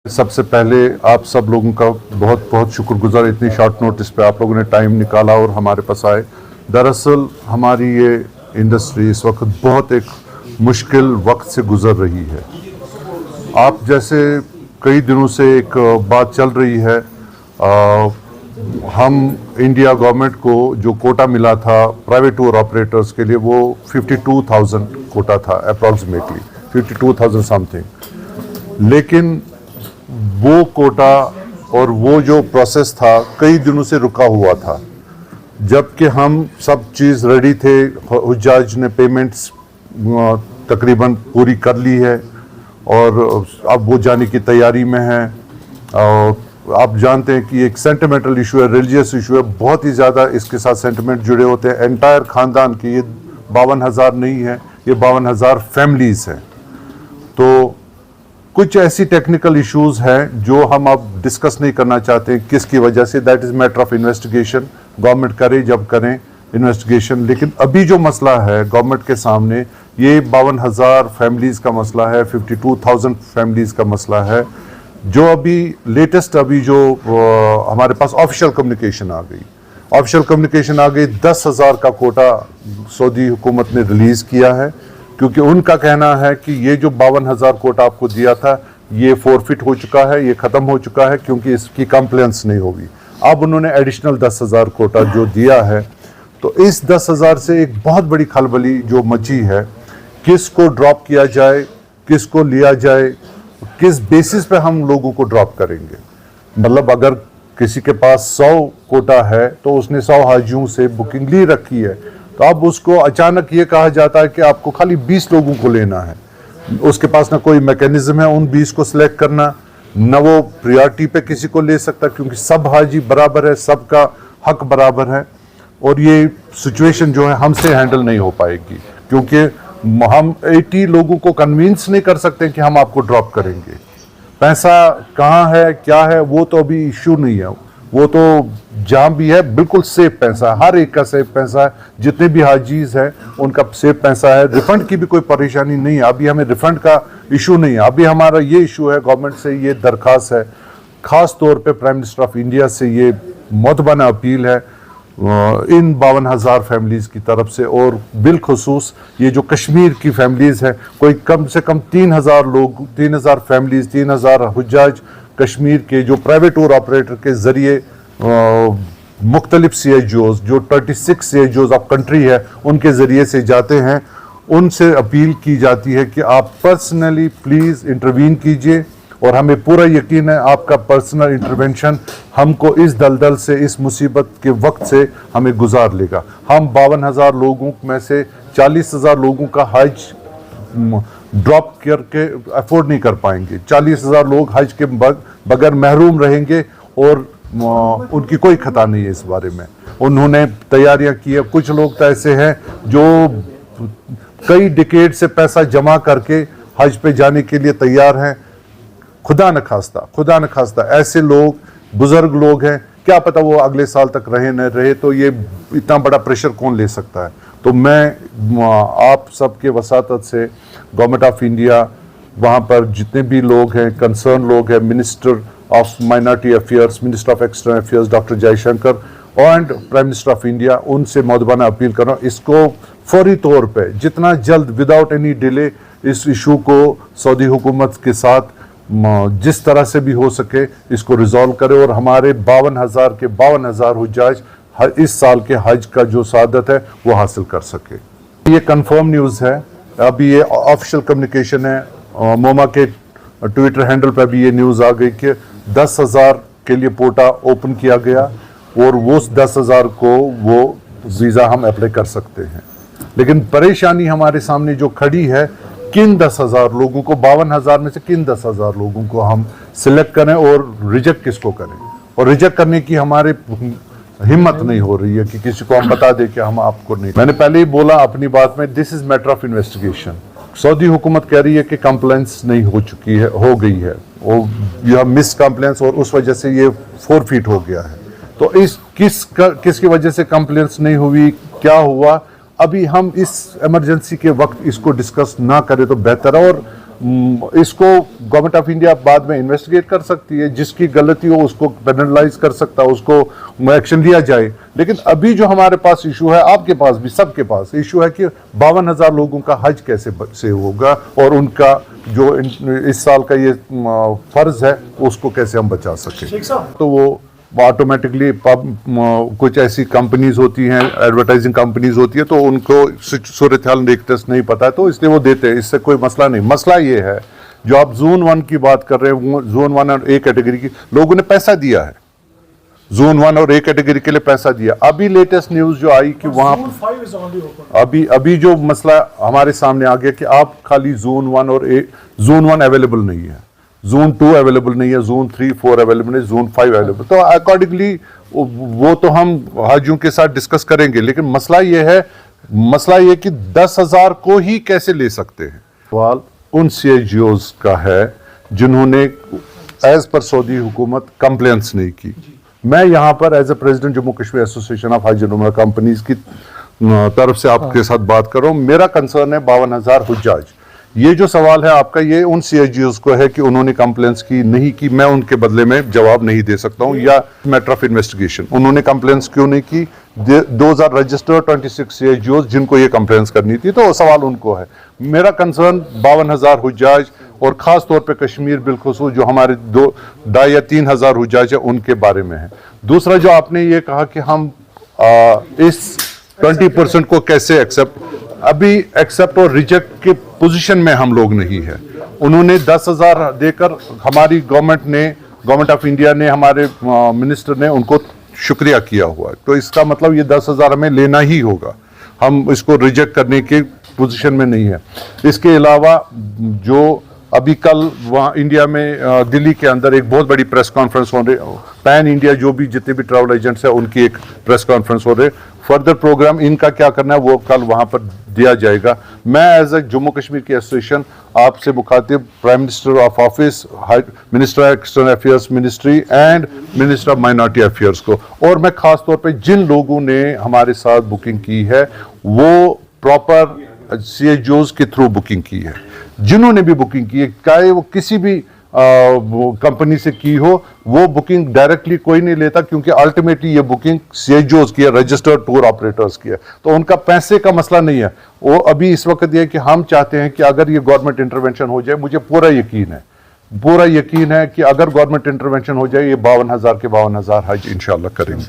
सबसे पहले आप सब लोगों का बहुत बहुत शुक्रगुजार, इतनी शॉर्ट नोटिस पे आप लोगों ने टाइम निकाला और हमारे पास आए। दरअसल हमारी ये इंडस्ट्री इस वक्त बहुत एक मुश्किल वक्त से गुजर रही है। आप जैसे कई दिनों से एक बात चल रही है, हम इंडिया गवर्नमेंट को जो कोटा मिला था प्राइवेट टूर ऑपरेटर्स के लिए वो 52,000 कोटा था, अप्रॉक्सीमेटली 52,000 समथिंग। लेकिन वो कोटा और वो जो प्रोसेस था कई दिनों से रुका हुआ था, जबकि हम सब चीज़ रेडी थे। हुज्जाज ने पेमेंट्स तकरीबन पूरी कर ली है और अब वो जाने की तैयारी में है। और आप जानते हैं कि एक सेंटिमेंटल इशू है, रिलीजियस इशू है, बहुत ही ज़्यादा इसके साथ सेंटिमेंट जुड़े होते हैं। एंटायर ख़ानदान की ये 52,000 नहीं है, ये 52,000 फैमिलीज़ हैं। तो कुछ ऐसी टेक्निकल इश्यूज हैं जो हम अब डिस्कस नहीं करना चाहते किसकी वजह से। That is matter of investigation, government करे जब करें इन्वेस्टिगेशन। लेकिन अभी जो मसला है गवर्नमेंट के सामने, ये 52,000 फैमिलीज़ का मसला है, 52,000 फैमिलीज़ का मसला है। जो अभी लेटेस्ट अभी जो हमारे पास ऑफिशियल कम्युनिकेशन आ गई, 10,000 का कोटा सऊदी हुकूमत ने रिलीज़ किया है, क्योंकि उनका कहना है कि ये जो 52,000 कोटा आपको दिया था ये फोरफिट हो चुका है, ये ख़त्म हो चुका है, क्योंकि इसकी कंप्लेंट्स नहीं होगी। अब उन्होंने एडिशनल 10,000 कोटा जो दिया है, तो इस 10,000 से एक बहुत बड़ी खलबली जो मची है, किसको ड्रॉप किया जाए, किसको लिया जाए, किस बेसिस पे हम लोगों को ड्रॉप करेंगे। मतलब अगर किसी के पास 100 कोटा है तो उसने 100 हाजियों से बुकिंग ली रखी है, तो अब उसको अचानक ये कहा जाता है कि आपको खाली 20 लोगों को लेना है। उसके पास ना कोई मैकेनिज्म है उन 20 को सिलेक्ट करना, न वो प्रायोरिटी पे किसी को ले सकता, क्योंकि सब हाजी बराबर है, सबका हक बराबर है। और ये सिचुएशन जो है हमसे हैंडल नहीं हो पाएगी, क्योंकि हम 80 लोगों को कन्विंस नहीं कर सकते कि हम आपको ड्रॉप करेंगे। पैसा कहाँ है, क्या है, वो तो अभी इश्यू नहीं है। वो तो जहाँ भी है बिल्कुल सेफ पैसा, हर एक का सेफ पैसा है, जितने भी हाजीज हैं उनका सेफ पैसा है। रिफंड की भी कोई परेशानी नहीं है, अभी हमें रिफंड का इशू नहीं है। अभी हमारा ये इशू है, गवर्नमेंट से ये दरख्वास्त है, ख़ास तौर पे प्राइम मिनिस्टर ऑफ इंडिया से ये मोतबाना अपील है इन 52,000 फैमिलीज़ की तरफ से। और बिलखसूस ये जो कश्मीर की फैमिलीज़ है, कोई कम से कम 3,000 लोग, 3,000 फैमिलीज़, 3,000 हुज्जाज कश्मीर के जो प्राइवेट टूर ऑपरेटर के ज़रिए मुख्तलिफ CHOs जो 36 CHOs ऑफ कंट्री है उनके ज़रिए से जाते हैं, उनसे अपील की जाती है कि आप पर्सनली प्लीज़ इंटरवीन कीजिए। और हमें पूरा यकीन है आपका पर्सनल इंटरवेंशन हमको इस दलदल से, इस मुसीबत के वक्त से हमें गुजार लेगा। हम 52,000 लोगों में से 40,000 लोगों का हज ड्रॉप करके अफोर्ड नहीं कर पाएंगे। 40,000 लोग हज के बगैर महरूम रहेंगे और उनकी कोई खता नहीं है इस बारे में। उन्होंने तैयारियां की है। कुछ लोग तो ऐसे हैं जो कई डिकेड से पैसा जमा करके हज पे जाने के लिए तैयार हैं। खुदा न खास्ता ऐसे लोग, बुजुर्ग लोग हैं, क्या पता वो अगले साल तक रहे न रहे, तो ये इतना बड़ा प्रेशर कौन ले सकता है। तो मैं आप सबके वसातत से गवर्नमेंट ऑफ इंडिया, वहाँ पर जितने भी लोग हैं, कंसर्न लोग हैं, minister of minority affairs, minister of external affairs doctor Jaishankar and prime minister of India, उनसे मौदबाना अपील कर रहा हूँ, इसको फौरी तौर पे जितना जल्द विदाउट एनी डिले इस इशू को सऊदी हुकूमत के साथ जिस तरह से भी हो सके इसको रिजॉल्व करे और हमारे 52,000 के 52,000 हुज्जाज इस साल के हज का जो सादत है वो हासिल कर सके। ये कंफर्म न्यूज़ है, अभी ये ऑफिशियल कम्युनिकेशन है। मोमा के ट्विटर हैंडल पर भी ये न्यूज़ आ गई कि 10,000 के लिए पोर्टा ओपन किया गया और वो 10,000 को वो वीज़ा हम अप्लाई कर सकते हैं। लेकिन परेशानी हमारे सामने जो खड़ी है, किन 10,000 लोगों को, 52,000 में से किन 10,000 लोगों को हम सिलेक्ट करें और रिजेक्ट किसको करें। और रिजेक्ट करने की हमारे हिम्मत नहीं हो रही है कि किसी को हम बता दें कि हम आपको नहीं। मैंने पहले ही बोला अपनी बात में, this is matter of investigation. Saudi हुकूमत कह रही है कि कंप्लेंट्स नहीं हो चुकी है, हो गई है, यह मिस कंप्लेंट्स और उस वजह से ये फोरफिट हो गया है। तो इस किसकी वजह से कंप्लेंट्स नहीं हुई, क्या हुआ, अभी हम इस इमरजेंसी के वक्त इसको डिस्कस ना करें तो बेहतर है। और इसको गवर्नमेंट ऑफ इंडिया बाद में इन्वेस्टिगेट कर सकती है, जिसकी गलती हो उसको पेनलाइज कर सकता है, उसको एक्शन लिया जाए। लेकिन अभी जो हमारे पास इशू है, आपके पास भी, सबके पास इशू है कि 52,000 लोगों का हज कैसे से होगा और उनका जो इस साल का ये फर्ज है उसको कैसे हम बचा सकें। तो वो ऑटोमेटिकली कुछ ऐसी कंपनीज होती हैं, एडवर्टाइजिंग कंपनीज होती है, तो उनको सूरत हाल टेस्ट नहीं पता है, तो इसलिए वो देते हैं। इससे कोई मसला नहीं। मसला ये है जो आप जोन 1 की बात कर रहे हैं, जोन 1 और ए कैटेगरी की लोगों ने पैसा दिया है, जोन 1 और ए कैटेगरी के लिए पैसा दिया। अभी लेटेस्ट न्यूज जो आई कि वहां अभी जो मसला हमारे सामने आ गया कि आप खाली जोन 1 और ए, जोन 1 अवेलेबल नहीं है, जोन 2 अवेलेबल नहीं है, जोन 3, 4 अवेलेबल नहीं, जोन 5 अवेलेबल। तो अकॉर्डिंगली वो तो हम हाजियों के साथ डिस्कस करेंगे, लेकिन मसला ये कि 10,000 को ही कैसे ले सकते हैं। सवाल उन CIGOs का है जिन्होंने एज पर सऊदी हुकूमत कंप्लेंट्स नहीं की। मैं यहाँ पर as a president Jammu Kashmir association of Hajj and Umrah companies की तरफ से आपके साथ बात कर रहा हूँ। मेरा कंसर्न है 52,000 हुज्जाज। ये जो सवाल है आपका, ये उन CIGOs को है कि उन्होंने कंप्लेंट्स की नहीं की। मैं उनके बदले में जवाब नहीं दे सकता हूँ, या मैटर ऑफ इन्वेस्टिगेशन उन्होंने कंप्लेंट्स क्यों नहीं की। 2000 रजिस्टर्ड 26 CIGOs जिनको ये कंप्लेंट्स करनी थी, तो सवाल उनको है। मेरा कंसर्न 52,000 हुज्जाज और खास तौर पे कश्मीर बिलखुसूस जो हमारे 2,500 या 3,000 हुज्जाज है उनके बारे में है। दूसरा जो आपने ये कहा कि हम इस 20% को कैसे अभी एक्सेप्ट और रिजेक्ट के पोजीशन में हम लोग नहीं है। उन्होंने 10,000 देकर हमारी गवर्नमेंट ऑफ इंडिया ने, हमारे मिनिस्टर ने उनको शुक्रिया किया हुआ है, तो इसका मतलब ये 10,000 हमें लेना ही होगा। हम इसको रिजेक्ट करने के पोजीशन में नहीं है। इसके अलावा जो अभी कल वहाँ इंडिया में दिल्ली के अंदर एक बहुत बड़ी प्रेस कॉन्फ्रेंस हो रही, पैन इंडिया जो भी जितने भी ट्रैवल एजेंट्स हैं उनकी एक प्रेस कॉन्फ्रेंस हो रही। फर्दर प्रोग्राम इनका क्या करना है वो कल वहाँ पर दिया जाएगा। मैं एज ए जम्मू कश्मीर की एसोसिएशन आपसे मुखातिब prime minister of office, minister of external affairs ministry and minister of minority affairs को, और मैं खास तौर पे जिन लोगों ने हमारे साथ बुकिंग की है वो प्रॉपर CIGOs के थ्रू बुकिंग की है। जिन्होंने भी बुकिंग की है, चाहे वो किसी भी कंपनी से की हो, वो बुकिंग डायरेक्टली कोई नहीं लेता, क्योंकि अल्टीमेटली ये बुकिंग CIGOs की है, रजिस्टर्ड टूर ऑपरेटर्स की है, तो उनका पैसे का मसला नहीं है। वो अभी इस वक्त ये कि हम चाहते हैं कि अगर ये गवर्नमेंट इंटरवेंशन हो जाए, मुझे पूरा यकीन है कि अगर गवर्नमेंट इंटरवेंशन हो जाए, ये 52,000 के 52,000 हज इंशाल्लाह करेंगे।